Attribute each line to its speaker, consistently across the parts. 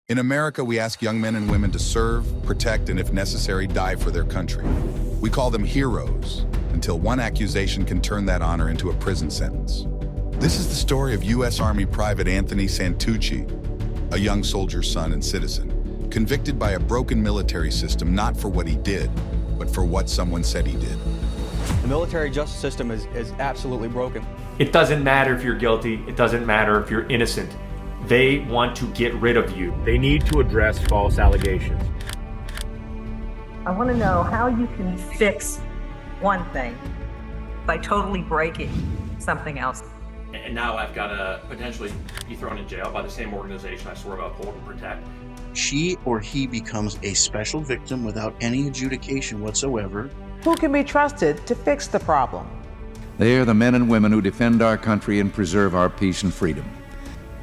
Speaker 1: In America, we ask young men and women to serve, protect, and if necessary, die for their country. We call them heroes, until one accusation can turn that honor into a prison sentence. This is the story of U.S. Army Private Anthony Santucci, a young soldier's son and citizen, convicted by a broken military system not for what he did, but for what someone said he did.
Speaker 2: The military justice system is absolutely broken.
Speaker 3: It doesn't matter if you're guilty. It doesn't matter if you're innocent. They want to get rid of you.
Speaker 4: They need to address false allegations.
Speaker 5: I want to know how you can fix one thing by totally breaking something else.
Speaker 6: And now I've got to potentially be thrown in jail by the same organization I swore to uphold and protect.
Speaker 7: She or he becomes a special victim without any adjudication whatsoever.
Speaker 8: Who can be trusted to fix the problem?
Speaker 9: They are the men and women who defend our country and preserve our peace and freedom.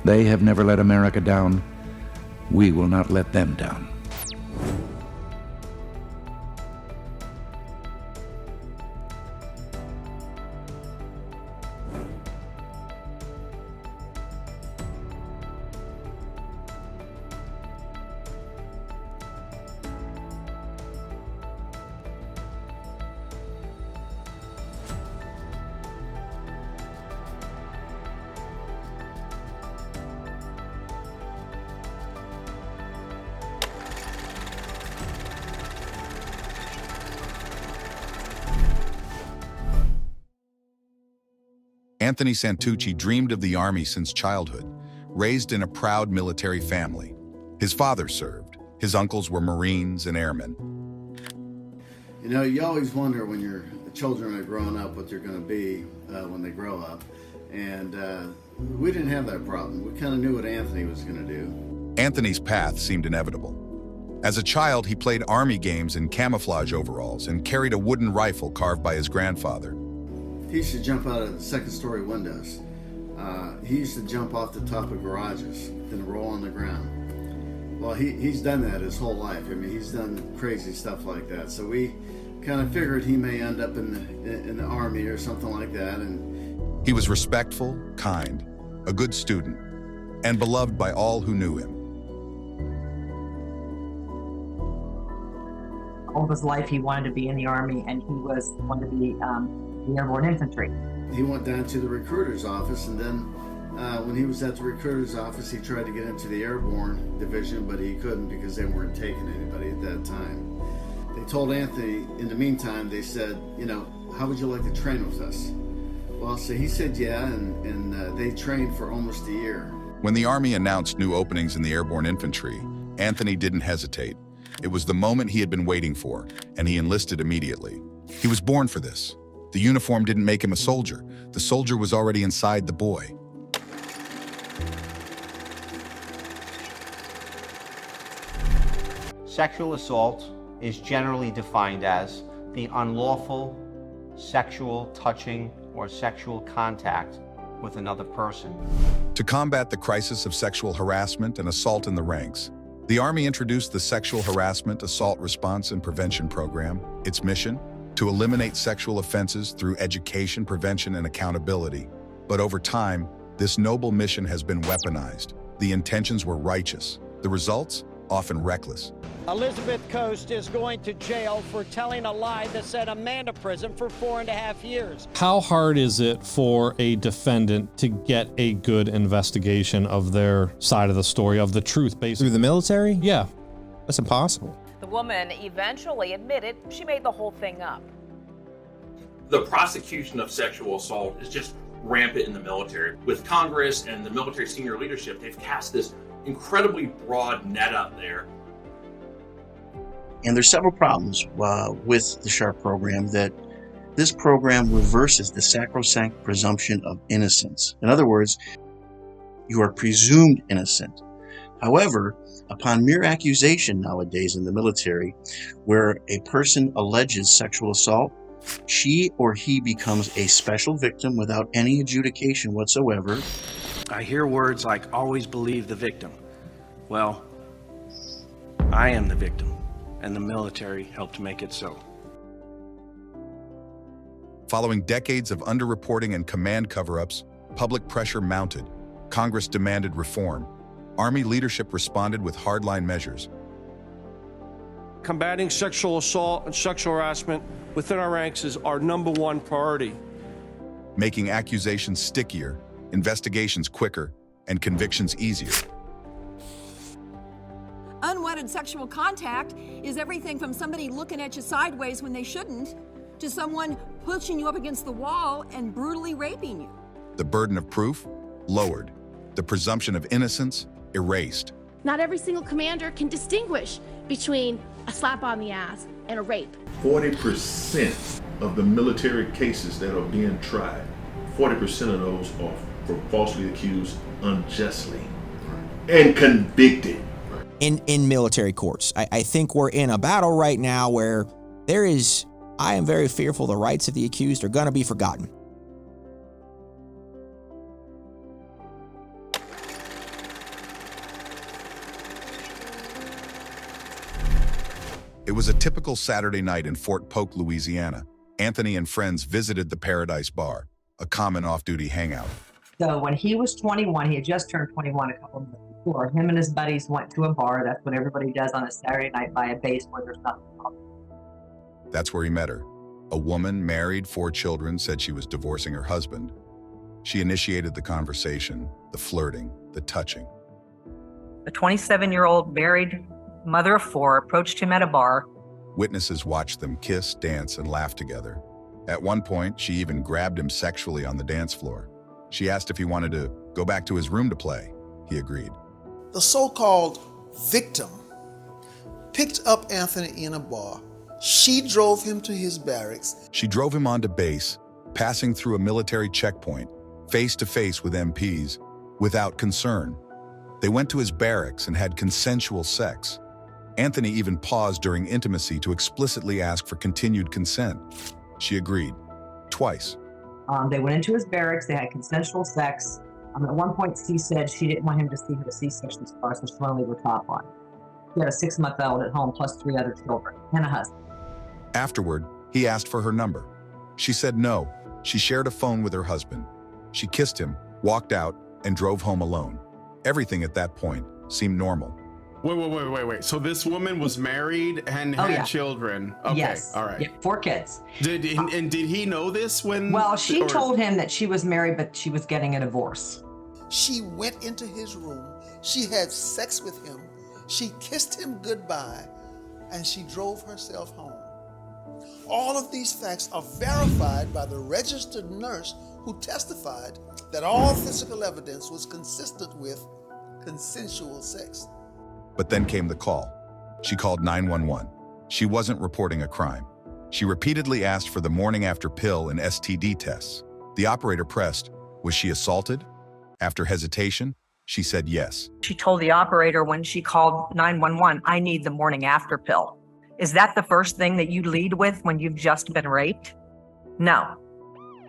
Speaker 9: They have never let America down. We will not let them down.
Speaker 1: Anthony Santucci dreamed of the Army since childhood, raised in a proud military family. His father served. His uncles were Marines and airmen.
Speaker 10: You know, you always wonder when your children are growing up what they're going to be when they grow up. And we didn't have that problem. We kind of knew what Anthony was going to do.
Speaker 1: Anthony's path seemed inevitable. As a child, he played Army games in camouflage overalls and carried a wooden rifle carved by his grandfather.
Speaker 10: He used to jump out of the second-story windows. He used to jump off the top of garages, then roll on the ground. Well, he's done that his whole life. I mean, he's done crazy stuff like that. So we kind of figured he may end up in the Army or something like that. And
Speaker 1: he was respectful, kind, a good student, and beloved by all who knew him.
Speaker 5: All of his life he wanted to be in the Army, and he wanted to be the Airborne Infantry.
Speaker 10: He went down to the recruiter's office, and then when he was at the recruiter's office, he tried to get into the Airborne division, but he couldn't because they weren't taking anybody at that time. They told Anthony, in the meantime, they said, you know, how would you like to train with us? Well, so he said yeah, and they trained for almost a year.
Speaker 1: When the Army announced new openings in the Airborne Infantry, Anthony didn't hesitate. It was the moment he had been waiting for, and he enlisted immediately. He was born for this. The uniform didn't make him a soldier. The soldier was already inside the boy.
Speaker 11: Sexual assault is generally defined as the unlawful sexual touching or sexual contact with another person.
Speaker 1: To combat the crisis of sexual harassment and assault in the ranks, the Army introduced the Sexual Harassment, Assault Response and Prevention Program. Its mission? To eliminate sexual offenses through education, prevention, and accountability. But over time, this noble mission has been weaponized. The intentions were righteous. The results? Often reckless.
Speaker 12: Elizabeth Coast is going to jail for telling a lie that sent a man to prison for 4.5 years.
Speaker 13: How hard is it for a defendant to get a good investigation of their side of the story, of the truth, basically?
Speaker 2: Through the military?
Speaker 13: Yeah.
Speaker 2: That's impossible.
Speaker 14: The woman eventually admitted she made the whole thing up.
Speaker 6: The prosecution of sexual assault is just rampant in the military. With Congress and the military senior leadership, they've cast this incredibly broad net out there.
Speaker 7: And there's several problems with the SHARP program. That this program reverses the sacrosanct presumption of innocence. In other words, you are presumed innocent. However, upon mere accusation nowadays in the military, where a person alleges sexual assault, she or he becomes a special victim without any adjudication whatsoever.
Speaker 15: I hear words like, always believe the victim. Well, I am the victim, and the military helped make it so.
Speaker 1: Following decades of underreporting and command cover-ups, public pressure mounted. Congress demanded reform. Army leadership responded with hardline measures.
Speaker 16: Combating sexual assault and sexual harassment within our ranks is our #1 priority.
Speaker 1: Making accusations stickier, investigations quicker, and convictions easier.
Speaker 17: Unwanted sexual contact is everything from somebody looking at you sideways when they shouldn't, to someone pushing you up against the wall and brutally raping you.
Speaker 1: The burden of proof lowered. The presumption of innocence erased.
Speaker 18: Not every single commander can distinguish between a slap on the ass and a rape.
Speaker 19: 40% of the military cases that are being tried, 40% of those are for falsely accused unjustly and convicted.
Speaker 20: In military courts, I think we're in a battle right now where I am very fearful the rights of the accused are going to be forgotten.
Speaker 1: It was a typical Saturday night in Fort Polk, Louisiana. Anthony and friends visited the Paradise Bar, a common off-duty hangout.
Speaker 5: So when he was 21, he had just turned 21 a couple of months before, him and his buddies went to a bar. That's what everybody does on a Saturday night by a base where there's nothing else.
Speaker 1: That's where he met her. A woman, married, 4 children, said she was divorcing her husband. She initiated the conversation, the flirting, the touching.
Speaker 5: The 27-year-old married mother of 4 approached him at a bar.
Speaker 1: Witnesses watched them kiss, dance, and laugh together. At one point, she even grabbed him sexually on the dance floor. She asked if he wanted to go back to his room to play. He agreed.
Speaker 21: The so-called victim picked up Anthony in a bar. She drove him to his barracks.
Speaker 1: She drove him onto base, passing through a military checkpoint, face to face with MPs, without concern. They went to his barracks and had consensual sex. Anthony even paused during intimacy to explicitly ask for continued consent. She agreed, twice.
Speaker 5: They went into his barracks, they had consensual sex. At one point, she said she didn't want him to see her C-section scars, so she wanted to leave her top on. She had a 6-month-old at home, plus 3 other children, and a husband.
Speaker 1: Afterward, he asked for her number. She said no. She shared a phone with her husband. She kissed him, walked out, and drove home alone. Everything at that point seemed normal.
Speaker 22: Wait. So this woman was married and had children. Okay,
Speaker 5: yes.
Speaker 22: All right.
Speaker 5: Yeah, 4 kids.
Speaker 22: Did he know this when?
Speaker 5: Well, she told him that she was married, but she was getting a divorce.
Speaker 21: She went into his room. She had sex with him. She kissed him goodbye, and she drove herself home. All of these facts are verified by the registered nurse who testified that all physical evidence was consistent with consensual sex.
Speaker 1: But then came the call. She called 911. She wasn't reporting a crime. She repeatedly asked for the morning after pill and STD tests. The operator pressed, was she assaulted? After hesitation, she said yes.
Speaker 5: She told the operator when she called 911, I need the morning after pill. Is that the first thing that you lead with when you've just been raped? No.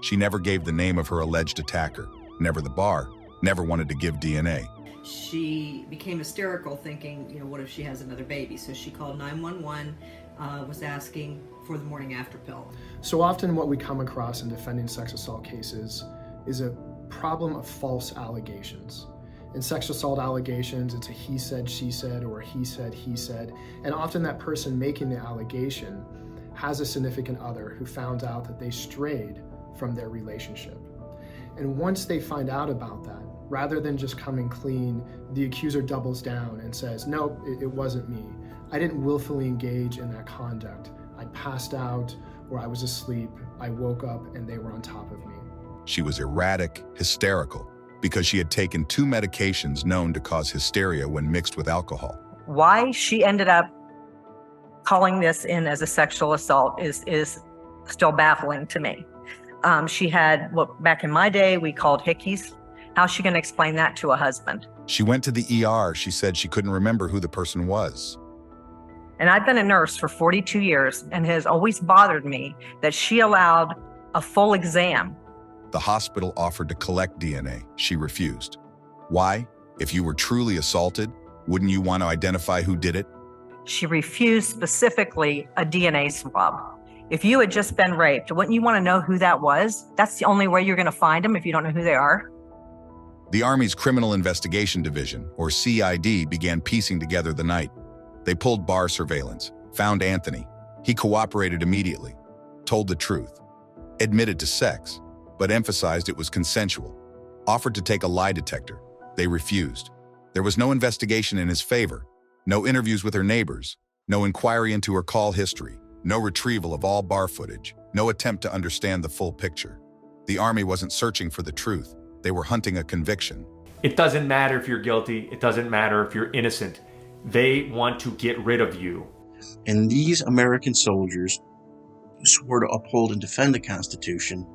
Speaker 1: She never gave the name of her alleged attacker, never the bar, never wanted to give DNA.
Speaker 23: She became hysterical thinking, what if she has another baby? So she called 911, was asking for the morning after pill.
Speaker 24: So often what we come across in defending sex assault cases is a problem of false allegations. In sex assault allegations, it's a he said, she said, or a he said. And often that person making the allegation has a significant other who found out that they strayed from their relationship. And once they find out about that, rather than just coming clean, the accuser doubles down and says, nope, it wasn't me. I didn't willfully engage in that conduct. I passed out or I was asleep. I woke up and they were on top of me.
Speaker 1: She was erratic, hysterical, because she had taken 2 medications known to cause hysteria when mixed with alcohol.
Speaker 5: Why she ended up calling this in as a sexual assault is still baffling to me. She had what back in my day we called hickeys. How's she going to explain that to a husband?
Speaker 1: She went to the ER. She said she couldn't remember who the person was.
Speaker 5: And I've been a nurse for 42 years and it has always bothered me that she allowed a full exam.
Speaker 1: The hospital offered to collect DNA. She refused. Why? If you were truly assaulted, wouldn't you want to identify who did it?
Speaker 5: She refused specifically a DNA swab. If you had just been raped, wouldn't you want to know who that was? That's the only way you're going to find them if you don't know who they are.
Speaker 1: The Army's Criminal Investigation Division, or CID, began piecing together the night. They pulled bar surveillance, found Anthony. He cooperated immediately, told the truth, admitted to sex, but emphasized it was consensual, offered to take a lie detector. They refused. There was no investigation in his favor, no interviews with her neighbors, no inquiry into her call history, no retrieval of all bar footage, no attempt to understand the full picture. The Army wasn't searching for the truth. They were hunting a conviction.
Speaker 3: It doesn't matter if you're guilty. It doesn't matter if you're innocent. They want to get rid of you.
Speaker 7: And these American soldiers who swore to uphold and defend the Constitution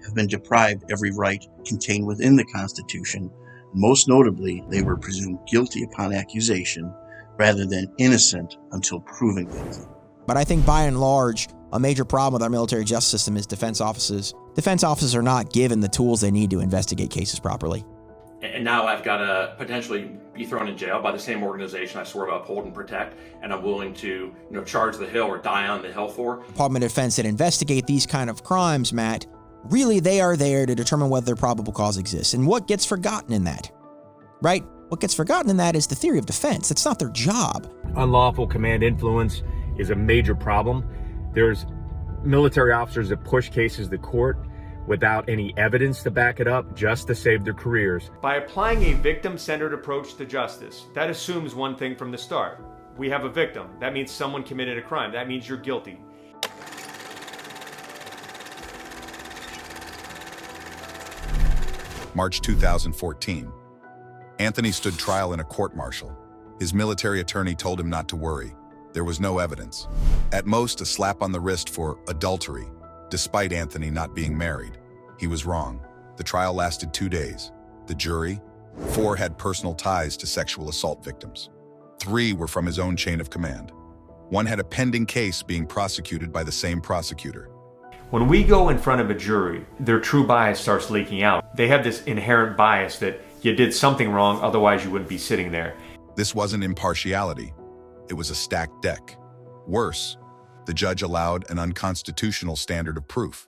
Speaker 7: have been deprived every right contained within the Constitution. Most notably, they were presumed guilty upon accusation rather than innocent until proven guilty.
Speaker 20: But I think by and large, a major problem with our military justice system is defense offices. Defense officers are not given the tools they need to investigate cases properly.
Speaker 6: And now I've got to potentially be thrown in jail by the same organization I swore to uphold and protect, and I'm willing to, charge the hill or die on the hill for.
Speaker 20: Department of Defense that investigate these kind of crimes, Matt, really they are there to determine whether probable cause exists. And what gets forgotten in that, right? What gets forgotten in that is the theory of defense. It's not their job.
Speaker 3: Unlawful command influence is a major problem. There's military officers that push cases to court without any evidence to back it up, just to save their careers. By applying a victim-centered approach to justice, that assumes one thing from the start. We have a victim. That means someone committed a crime. That means you're guilty.
Speaker 1: March 2014. Anthony stood trial in a court-martial. His military attorney told him not to worry. There was no evidence. At most, a slap on the wrist for adultery, despite Anthony not being married. He was wrong. The trial lasted 2 days. The jury, 4 had personal ties to sexual assault victims. 3 were from his own chain of command. 1 had a pending case being prosecuted by the same prosecutor.
Speaker 3: When we go in front of a jury, their true bias starts leaking out. They have this inherent bias that you did something wrong, otherwise you wouldn't be sitting there.
Speaker 1: This wasn't impartiality. It was a stacked deck. Worse, the judge allowed an unconstitutional standard of proof.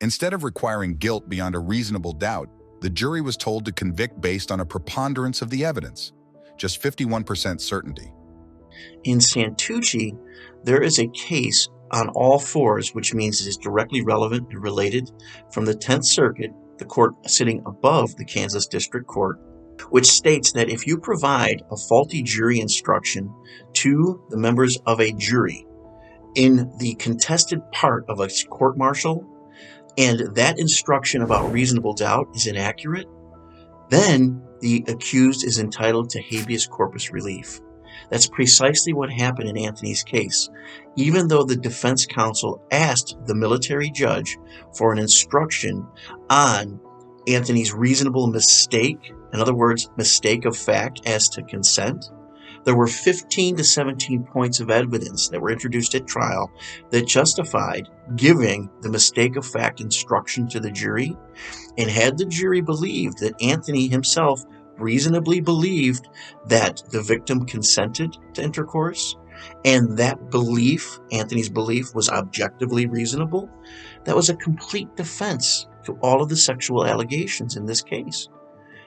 Speaker 1: Instead of requiring guilt beyond a reasonable doubt, the jury was told to convict based on a preponderance of the evidence, just 51% certainty.
Speaker 7: In Santucci, there is a case on all fours, which means it is directly relevant and related, from the 10th Circuit, the court sitting above the Kansas District Court, which states that if you provide a faulty jury instruction to the members of a jury in the contested part of a court-martial, and that instruction about reasonable doubt is inaccurate, then the accused is entitled to habeas corpus relief. That's precisely what happened in Anthony's case. Even though the defense counsel asked the military judge for an instruction on Anthony's reasonable mistake, in other words, mistake of fact as to consent, there were 15 to 17 points of evidence that were introduced at trial that justified giving the mistake of fact instruction to the jury. And had the jury believed that Anthony himself reasonably believed that the victim consented to intercourse, and that belief, Anthony's belief, was objectively reasonable, that was a complete defense to all of the sexual allegations in this case.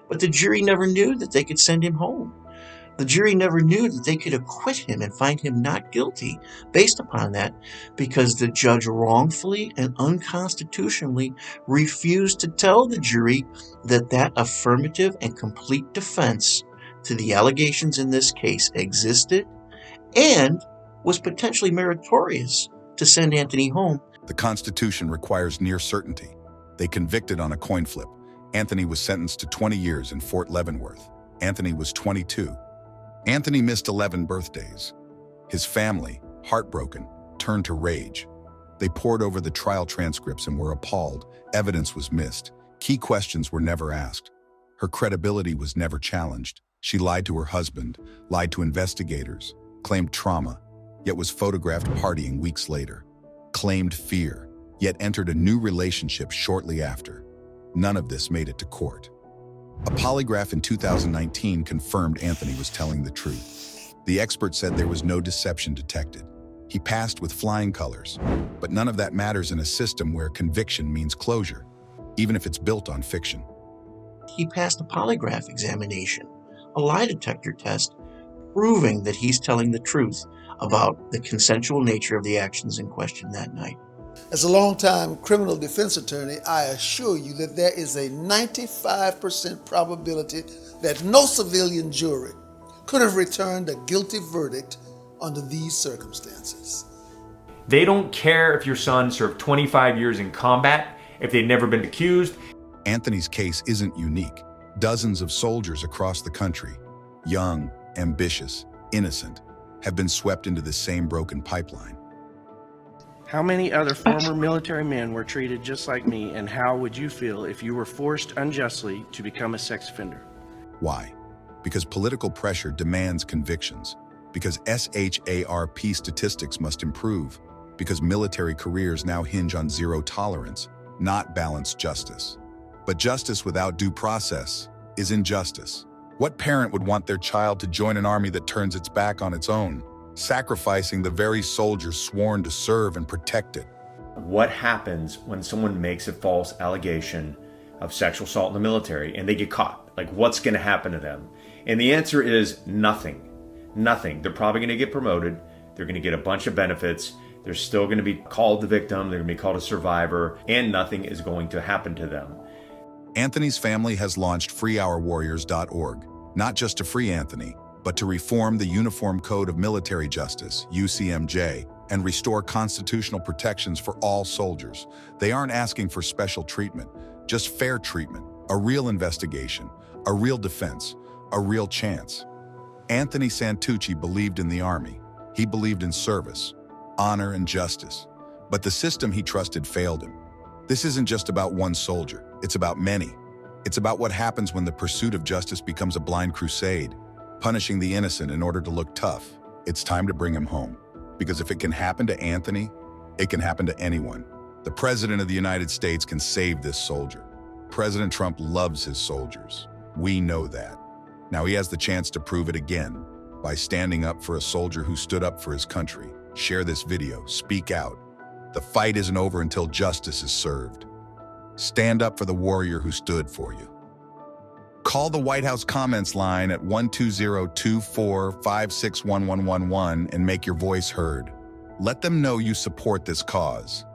Speaker 7: But the jury never knew that they could send him home. The jury never knew that they could acquit him and find him not guilty based upon that, because the judge wrongfully and unconstitutionally refused to tell the jury that that affirmative and complete defense to the allegations in this case existed and was potentially meritorious to send Anthony home.
Speaker 1: The Constitution requires near certainty. They convicted on a coin flip. Anthony was sentenced to 20 years in Fort Leavenworth. Anthony was 22. Anthony missed 11 birthdays. His family, heartbroken, turned to rage. They pored over the trial transcripts and were appalled. Evidence was missed. Key questions were never asked. Her credibility was never challenged. She lied to her husband, lied to investigators, claimed trauma, yet was photographed partying weeks later, claimed fear, yet entered a new relationship shortly after. None of this made it to court. A polygraph in 2019 confirmed Anthony was telling the truth. The expert said there was no deception detected. He passed with flying colors, but none of that matters in a system where conviction means closure, even if it's built on fiction.
Speaker 7: He passed a polygraph examination, a lie detector test, proving that he's telling the truth about the consensual nature of the actions in question that night.
Speaker 21: As a longtime criminal defense attorney, I assure you that there is a 95% probability that no civilian jury could have returned a guilty verdict under these circumstances.
Speaker 3: They don't care if your son served 25 years in combat, if they've never been accused.
Speaker 1: Anthony's case isn't unique. Dozens of soldiers across the country, young, ambitious, innocent, have been swept into the same broken pipeline.
Speaker 15: How many other former military men were treated just like me, and how would you feel if you were forced unjustly to become a sex offender?
Speaker 1: Why? Because political pressure demands convictions. Because SHARP statistics must improve. Because military careers now hinge on zero tolerance, not balanced justice. But justice without due process is injustice. What parent would want their child to join an army that turns its back on its own, sacrificing the very soldiers sworn to serve and protect it?
Speaker 3: What happens when someone makes a false allegation of sexual assault in the military and they get caught? Like, what's going to happen to them? And the answer is nothing. Nothing. They're probably going to get promoted. They're going to get a bunch of benefits. They're still going to be called the victim. They're going to be called a survivor, and nothing is going to happen to them.
Speaker 1: Anthony's family has launched freeourwarriors.org, not just to free Anthony, but to reform the Uniform Code of Military Justice, UCMJ, and restore constitutional protections for all soldiers. They aren't asking for special treatment, just fair treatment, a real investigation, a real defense, a real chance. Anthony Santucci believed in the Army. He believed in service, honor, and justice. But the system he trusted failed him. This isn't just about one soldier. It's about many. It's about what happens when the pursuit of justice becomes a blind crusade, punishing the innocent in order to look tough. It's time to bring him home. Because if it can happen to Anthony, it can happen to anyone. The President of the United States can save this soldier. President Trump loves his soldiers. We know that. Now he has the chance to prove it again by standing up for a soldier who stood up for his country. Share this video. Speak out. The fight isn't over until justice is served. Stand up for the warrior who stood for you. Call the White House comments line at 120-2456-1111 and make your voice heard. Let them know you support this cause.